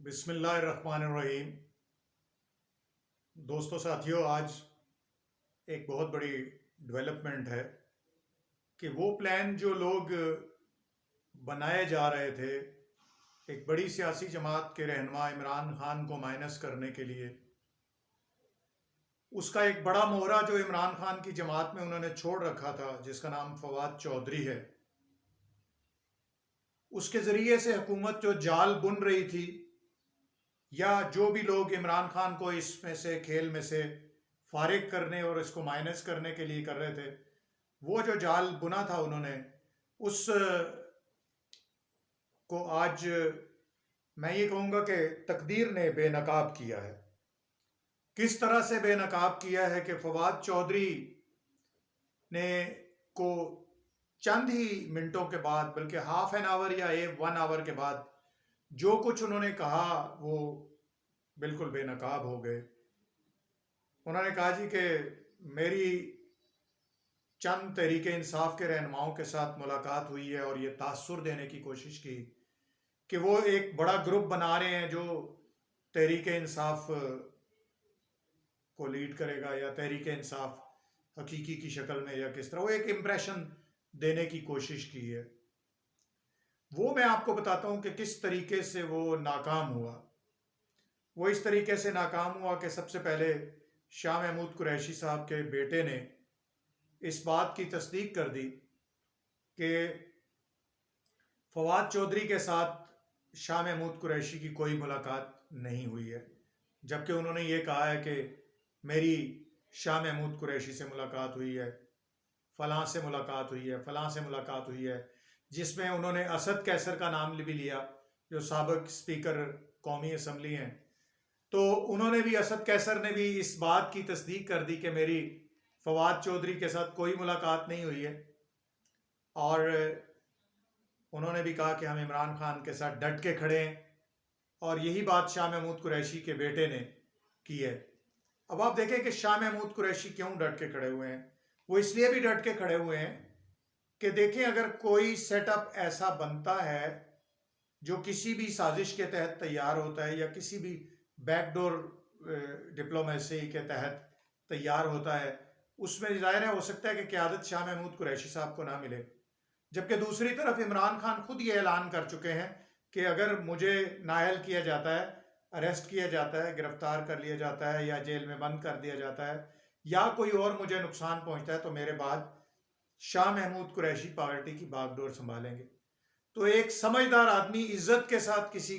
بسم اللہ الرحمن الرحیم۔ دوستوں ساتھیوں، آج ایک بہت بڑی ڈیولپمنٹ ہے کہ وہ پلان جو لوگ بنائے جا رہے تھے ایک بڑی سیاسی جماعت کے رہنما عمران خان کو مائنس کرنے کے لیے، اس کا ایک بڑا مہرہ جو عمران خان کی جماعت میں انہوں نے چھوڑ رکھا تھا، جس کا نام فواد چودھری ہے، اس کے ذریعے سے حکومت جو جال بن رہی تھی، یا جو بھی لوگ عمران خان کو اس میں سے کھیل میں سے فارغ کرنے اور اس کو مائنس کرنے کے لیے کر رہے تھے، وہ جو جال بنا تھا انہوں نے، اس کو آج میں یہ کہوں گا کہ تقدیر نے بے نقاب کیا ہے۔ کس طرح سے بے نقاب کیا ہے کہ فواد چودھری نے کو چند ہی منٹوں کے بعد، بلکہ ہاف این آور یا 1 آور کے بعد، جو کچھ انہوں نے کہا وہ بالکل بے نقاب ہو گئے۔ انہوں نے کہا جی کہ میری چند تحریک انصاف کے رہنماؤں کے ساتھ ملاقات ہوئی ہے اور یہ تاثر دینے کی کوشش کی کہ وہ ایک بڑا گروپ بنا رہے ہیں جو تحریک انصاف کو لیڈ کرے گا، یا تحریک انصاف حقیقی کی شکل میں، یا کس طرح وہ ایک امپریشن دینے کی کوشش کی ہے۔ وہ میں آپ کو بتاتا ہوں کہ کس طریقے سے وہ ناکام ہوا۔ وہ اس طریقے سے ناکام ہوا کہ سب سے پہلے شاہ محمود قریشی صاحب کے بیٹے نے اس بات کی تصدیق کر دی کہ فواد چودھری کے ساتھ شاہ محمود قریشی کی کوئی ملاقات نہیں ہوئی ہے، جبکہ انہوں نے یہ کہا ہے کہ میری شاہ محمود قریشی سے ملاقات ہوئی ہے، فلاں سے ملاقات ہوئی ہے، فلاں سے ملاقات ہوئی ہے، جس میں انہوں نے اسد کیسر کا نام بھی لیا، جو سابق اسپیکر قومی اسمبلی ہیں۔ تو انہوں نے بھی، اسد کیسر نے بھی اس بات کی تصدیق کر دی کہ میری فواد چودھری کے ساتھ کوئی ملاقات نہیں ہوئی ہے، اور انہوں نے بھی کہا کہ ہم عمران خان کے ساتھ ڈٹ کے کھڑے ہیں، اور یہی بات شاہ محمود قریشی کے بیٹے نے کی ہے۔ اب آپ دیکھیں کہ شاہ محمود قریشی کیوں ڈٹ کے کھڑے ہوئے ہیں۔ وہ اس لیے بھی ڈٹ کے کھڑے ہوئے ہیں کہ دیکھیں، اگر کوئی سیٹ اپ ایسا بنتا ہے جو کسی بھی سازش کے تحت تیار ہوتا ہے، یا کسی بھی بیک ڈور ڈپلومیسی کے تحت تیار ہوتا ہے، اس میں ظاہر ہے ہو سکتا ہے کہ قیادت شاہ محمود قریشی صاحب کو نہ ملے، جبکہ دوسری طرف عمران خان خود یہ اعلان کر چکے ہیں کہ اگر مجھے نااہل کیا جاتا ہے، اریسٹ کیا جاتا ہے، گرفتار کر لیا جاتا ہے، یا جیل میں بند کر دیا جاتا ہے، یا کوئی اور مجھے نقصان پہنچتا ہے، تو میرے بعد شاہ محمود قریشی پارٹی کی باغ ڈور سنبھالیں گے۔ تو ایک سمجھدار آدمی عزت کے ساتھ کسی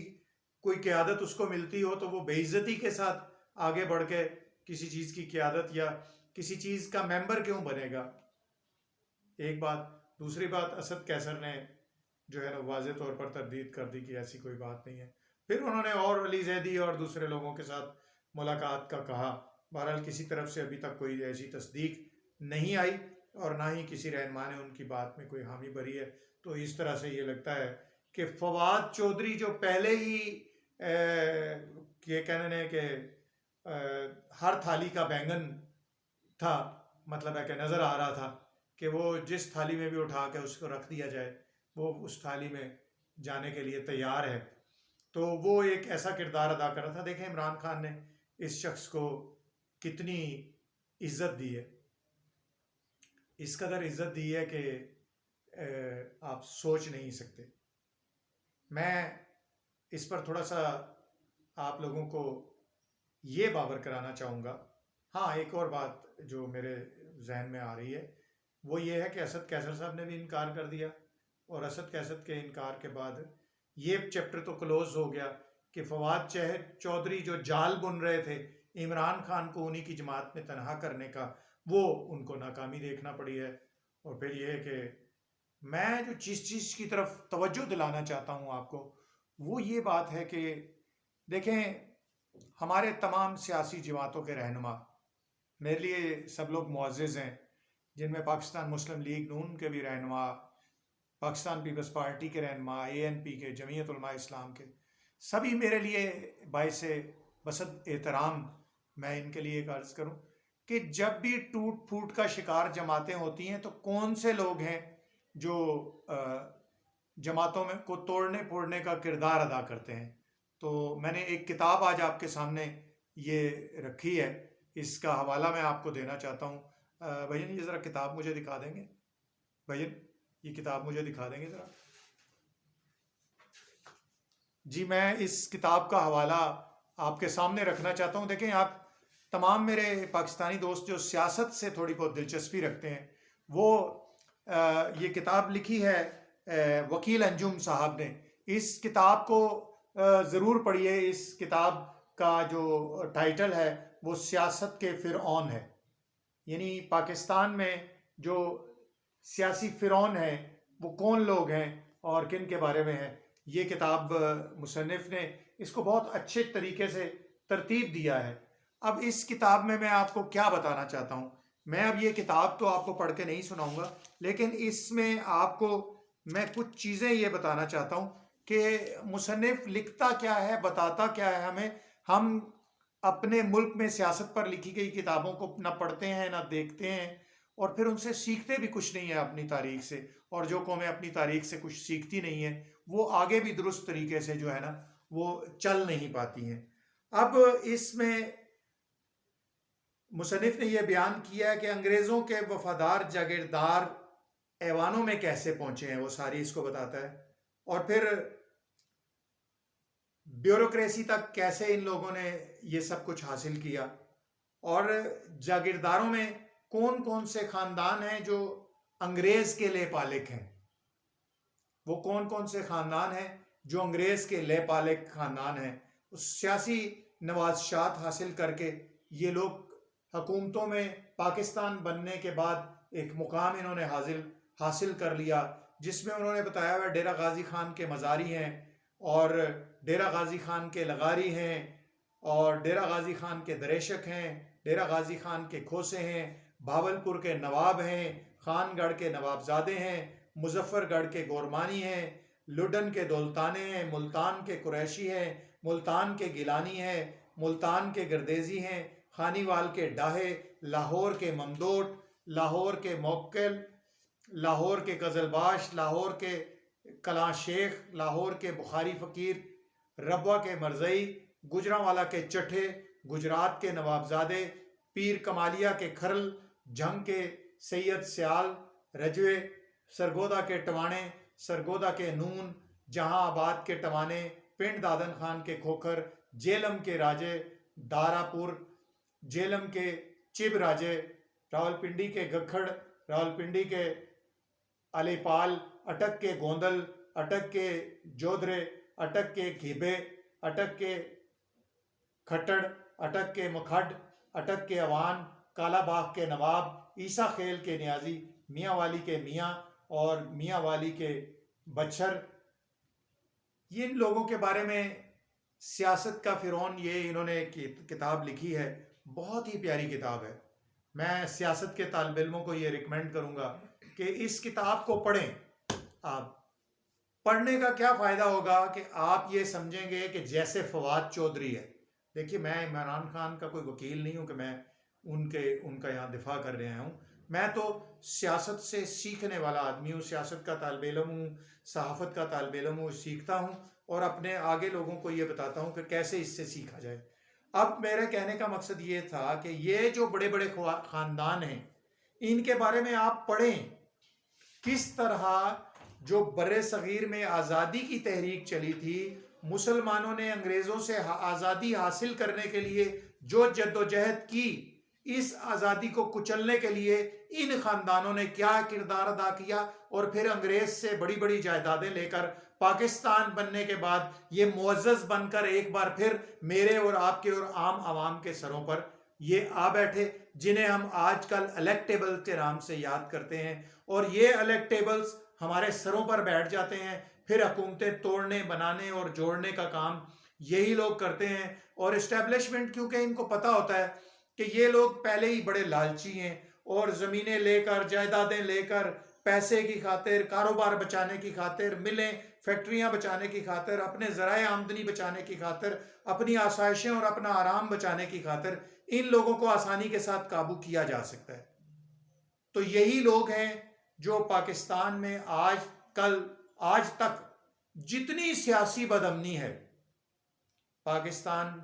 کوئی قیادت اس کو ملتی ہو تو وہ بے عزتی کے ساتھ آگے بڑھ کے کسی چیز کی قیادت یا کسی چیز کا ممبر کیوں بنے گا؟ ایک بات۔ دوسری بات، اسد کیسر نے جو ہے نا واضح طور پر تردید کر دی کہ ایسی کوئی بات نہیں ہے۔ پھر انہوں نے اور علی زیدی اور دوسرے لوگوں کے ساتھ ملاقات کا کہا۔ بہرحال کسی طرف سے ابھی تک کوئی ایسی تصدیق نہیں آئی، اور نہ ہی کسی رہنما نے ان کی بات میں کوئی حامی بھری ہے۔ تو اس طرح سے یہ لگتا ہے کہ فواد چودھری جو پہلے ہی یہ کہنے ہیں کہ ہر تھالی کا بینگن تھا، مطلب ہے کہ نظر آ رہا تھا کہ وہ جس تھالی میں بھی اٹھا کے اس کو رکھ دیا جائے، وہ اس تھالی میں جانے کے لیے تیار ہے۔ تو وہ ایک ایسا کردار ادا کر رہا تھا۔ دیکھیں عمران خان نے اس شخص کو کتنی عزت دی ہے، اس قدر عزت دی ہے کہ آپ سوچ نہیں سکتے۔ میں اس پر تھوڑا سا آپ لوگوں کو یہ باور کرانا چاہوں گا۔ ہاں، ایک اور بات جو میرے ذہن میں آ رہی ہے وہ یہ ہے کہ اسد کیسر صاحب نے بھی انکار کر دیا، اور اسد کیسر کے انکار کے بعد یہ چیپٹر تو کلوز ہو گیا کہ فواد چودھری جو جال بن رہے تھے عمران خان کو انہی کی جماعت میں تنہا کرنے کا، وہ ان کو ناکامی دیکھنا پڑی ہے۔ اور پھر یہ ہے کہ میں جو چیز کی طرف توجہ دلانا چاہتا ہوں آپ کو، وہ یہ بات ہے کہ دیکھیں، ہمارے تمام سیاسی جماعتوں کے رہنما، میرے لیے سب لوگ معزز ہیں، جن میں پاکستان مسلم لیگ نون کے بھی رہنما، پاکستان پیپلز پارٹی کے رہنما، ANP کے، جمعیت علماء اسلام کے، سبھی میرے لیے باعث بسط احترام۔ میں ان کے لیے ایک عرض کروں کہ جب بھی ٹوٹ پھوٹ کا شکار جماعتیں ہوتی ہیں تو کون سے لوگ ہیں جو جماعتوں میں کو توڑنے پھوڑنے کا کردار ادا کرتے ہیں؟ تو میں نے ایک کتاب آج آپ کے سامنے یہ رکھی ہے، اس کا حوالہ میں آپ کو دینا چاہتا ہوں۔ بھائین یہ ذرا کتاب مجھے دکھا دیں گے؟ بھائین یہ کتاب مجھے دکھا دیں گے ذرا؟ جی میں اس کتاب کا حوالہ آپ کے سامنے رکھنا چاہتا ہوں۔ دیکھیں آپ تمام میرے پاکستانی دوست جو سیاست سے تھوڑی بہت دلچسپی رکھتے ہیں، وہ یہ کتاب لکھی ہے وکیل انجم صاحب نے۔ اس کتاب کو ضرور پڑھیے۔ اس کتاب کا جو ٹائٹل ہے وہ سیاست کے فرعون ہے، یعنی پاکستان میں جو سیاسی فرعون ہیں وہ کون لوگ ہیں اور کن کے بارے میں ہے۔ یہ کتاب مصنف نے اس کو بہت اچھے طریقے سے ترتیب دیا ہے۔ اب اس کتاب میں آپ کو کیا بتانا چاہتا ہوں، میں اب یہ کتاب تو آپ کو پڑھ کے نہیں سناؤں گا، لیکن اس میں آپ کو میں کچھ چیزیں یہ بتانا چاہتا ہوں کہ مصنف لکھتا کیا ہے، بتاتا کیا ہے ہمیں۔ ہم اپنے ملک میں سیاست پر لکھی گئی کتابوں کو نہ پڑھتے ہیں نہ دیکھتے ہیں، اور پھر ان سے سیکھتے بھی کچھ نہیں ہیں اپنی تاریخ سے، اور جو قومیں اپنی تاریخ سے کچھ سیکھتی نہیں ہیں وہ آگے بھی درست طریقے سے جو ہے نا وہ چل نہیں پاتی ہیں۔ اب اس میں مصنف نے یہ بیان کیا ہے کہ انگریزوں کے وفادار جاگیردار ایوانوں میں کیسے پہنچے ہیں، وہ ساری اس کو بتاتا ہے، اور پھر بیوروکریسی تک کیسے ان لوگوں نے یہ سب کچھ حاصل کیا، اور جاگیرداروں میں کون کون سے خاندان ہیں جو انگریز کے لے پالک ہیں، وہ کون کون سے خاندان ہیں جو انگریز کے لے پالک خاندان ہیں۔ سیاسی نوازشات حاصل کر کے یہ لوگ حکومتوں میں پاکستان بننے کے بعد ایک مقام انہوں نے حاصل کر لیا، جس میں انہوں نے بتایا ہوا ڈیرہ غازی خان کے مزاری ہیں، اور ڈیرہ غازی خان کے لغاری ہیں، اور ڈیرہ غازی خان کے دریشک ہیں، ڈیرہ غازی خان کے کھوسے ہیں، بھاولپور کے نواب ہیں، خان گڑھ کے نوابزادے ہیں، مظفر گڑھ کے گورمانی ہیں، لڈن کے دولتانے ہیں، ملتان کے قریشی ہیں، ملتان کے گیلانی ہیں، ملتان کے گردیزی ہیں، خانی وال کے ڈاہے، لاہور کے ممدوٹ، لاہور کے موکل، لاہور کے قزلباش، لاہور کے کلاں شیخ، لاہور کے بخاری فقیر، ربوہ کے مرزئی، گجرانوالا کے چٹھے، گجرات کے نوابزادے، پیر کمالیہ کے کھرل، جھنگ کے سید سیال، رجوے، سرگودا کے ٹوانے، سرگودا کے نون، جہاں آباد کے ٹوانے، پنڈ دادن خان کے کھوکھر، جیلم کے راجے، دارا پور، جیلم کے چب راجے، راولپنڈی کے گکھڑ، راولپنڈی کے علی پال، اٹک کے گوندل، اٹک کے جودھرے، اٹک کے گھیبے، اٹک کے کھٹڑ، اٹک کے مکھڈ، اٹک کے عوان، کالا باغ کے نواب، عیسیٰ خیل کے نیازی، میاں والی کے میاں، اور میاں والی کے بچھر۔ یہ ان لوگوں کے بارے میں سیاست کا فرعون یہ انہوں نے کتاب لکھی ہے، بہت ہی پیاری کتاب ہے۔ میں سیاست کے طالب علموں کو یہ ریکمینڈ کروں گا کہ اس کتاب کو پڑھیں۔ آپ پڑھنے کا کیا فائدہ ہوگا کہ آپ یہ سمجھیں گے کہ جیسے فواد چودھری ہے۔ دیکھیے میں عمران خان کا کوئی وکیل نہیں ہوں کہ میں ان کا یہاں دفاع کر رہا ہوں، میں تو سیاست سے سیکھنے والا آدمی ہوں، سیاست کا طالب علم ہوں، صحافت کا طالب علم ہوں، سیکھتا ہوں اور اپنے آگے لوگوں کو یہ بتاتا ہوں کہ کیسے اس سے سیکھا جائے۔ اب میرے کہنے کا مقصد یہ تھا کہ یہ جو بڑے بڑے خاندان ہیں ان کے بارے میں آپ پڑھیں، کس طرح جو بر صغیر میں آزادی کی تحریک چلی تھی، مسلمانوں نے انگریزوں سے آزادی حاصل کرنے کے لیے جو جدوجہد کی، اس آزادی کو کچلنے کے لیے ان خاندانوں نے کیا کردار ادا کیا، اور پھر انگریز سے بڑی بڑی جائیدادیں لے کر پاکستان بننے کے بعد یہ معزز بن کر ایک بار پھر میرے اور آپ کے اور عام عوام کے سروں پر یہ آ بیٹھے، جنہیں ہم آج کل الیکٹیبل کے نام سے یاد کرتے ہیں، اور یہ الیکٹیبلز ہمارے سروں پر بیٹھ جاتے ہیں، پھر حکومتیں توڑنے بنانے اور جوڑنے کا کام یہی لوگ کرتے ہیں۔ اور اسٹیبلشمنٹ کیونکہ ان کو پتہ ہوتا ہے کہ یہ لوگ پہلے ہی بڑے لالچی ہیں، اور زمینیں لے کر، جائیدادیں لے کر، پیسے کی خاطر، کاروبار بچانے کی خاطر، ملیں فیکٹریاں بچانے کی خاطر، اپنے ذرائع آمدنی بچانے کی خاطر، اپنی آسائشیں اور اپنا آرام بچانے کی خاطر ان لوگوں کو آسانی کے ساتھ قابو کیا جا سکتا ہے۔ تو یہی لوگ ہیں جو پاکستان میں آج تک جتنی سیاسی بدامنی ہے پاکستان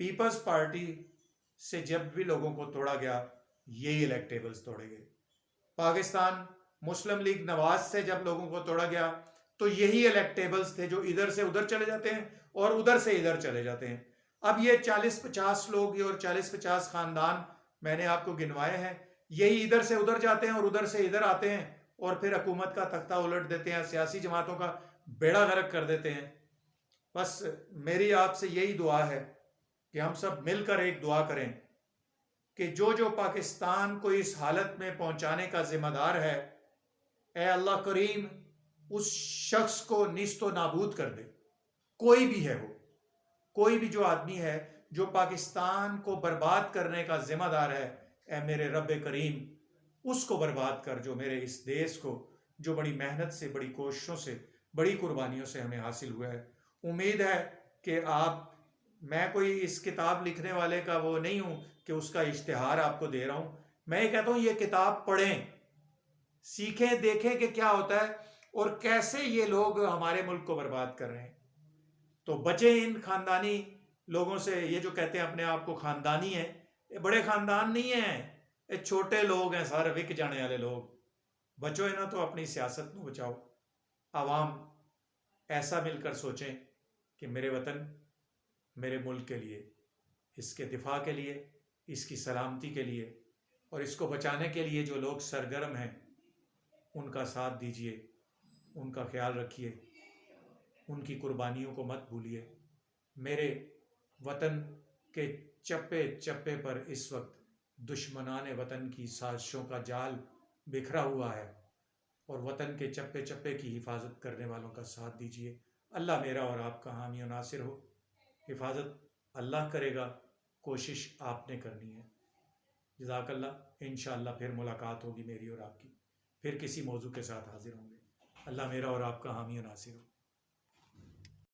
پیپلز پارٹی سے جب بھی لوگوں کو توڑا گیا یہی الیکٹیبلز توڑے گئے. پاکستان مسلم لیگ نواز سے جب لوگوں کو توڑا گیا تو یہی الیکٹیبلز تھے جو ادھر سے ادھر چلے جاتے ہیں اور ادھر سے ادھر چلے جاتے ہیں. اب یہ 40-50 لوگ اور 40-50 خاندان میں نے آپ کو گنوائے ہیں, یہی ادھر سے ادھر جاتے ہیں اور ادھر سے ادھر آتے ہیں اور پھر حکومت کا تختہ الٹ دیتے ہیں, سیاسی جماعتوں کا بیڑا غرق کر دیتے ہیں. بس میری آپ سے یہی دعا ہے کہ ہم سب مل کر ایک دعا کریں کہ جو پاکستان کو اس حالت میں پہنچانے کا ذمہ دار ہے, اے اللہ کریم اس شخص کو نیست و نابود کر دے. کوئی بھی ہے, وہ کوئی بھی جو آدمی ہے جو پاکستان کو برباد کرنے کا ذمہ دار ہے, اے میرے رب کریم اس کو برباد کر, جو میرے اس دیش کو, جو بڑی محنت سے, بڑی کوششوں سے, بڑی قربانیوں سے ہمیں حاصل ہوا ہے. امید ہے کہ میں کوئی اس کتاب لکھنے والے کا وہ نہیں ہوں کہ اس کا اشتہار آپ کو دے رہا ہوں. میں یہ کہتا ہوں یہ کتاب پڑھیں, سیکھیں, دیکھیں کہ کیا ہوتا ہے اور کیسے یہ لوگ ہمارے ملک کو برباد کر رہے ہیں. تو بچیں ان خاندانی لوگوں سے. یہ جو کہتے ہیں اپنے آپ کو خاندانی ہیں, یہ بڑے خاندان نہیں ہیں, یہ چھوٹے لوگ ہیں, سارے وک جانے والے لوگ. بچو ہے نا تو اپنی سیاست کو بچاؤ. عوام ایسا مل کر سوچیں کہ میرے وطن, میرے ملک کے لیے, اس کے دفاع کے لیے, اس کی سلامتی کے لیے اور اس کو بچانے کے لیے جو لوگ سرگرم ہیں ان کا ساتھ دیجئے, ان کا خیال رکھیے, ان کی قربانیوں کو مت بھولیے. میرے وطن کے چپے چپے پر اس وقت دشمنان وطن کی سازشوں کا جال بکھرا ہوا ہے اور وطن کے چپے چپے کی حفاظت کرنے والوں کا ساتھ دیجئے. اللہ میرا اور آپ کا حامی و ناصر ہو. حفاظت اللہ کرے گا, کوشش آپ نے کرنی ہے. جزاک اللہ. انشاءاللہ پھر ملاقات ہوگی میری اور آپ کی, پھر کسی موضوع کے ساتھ حاضر ہوں گے. اللہ میرا اور آپ کا حامی و ناصر ہو.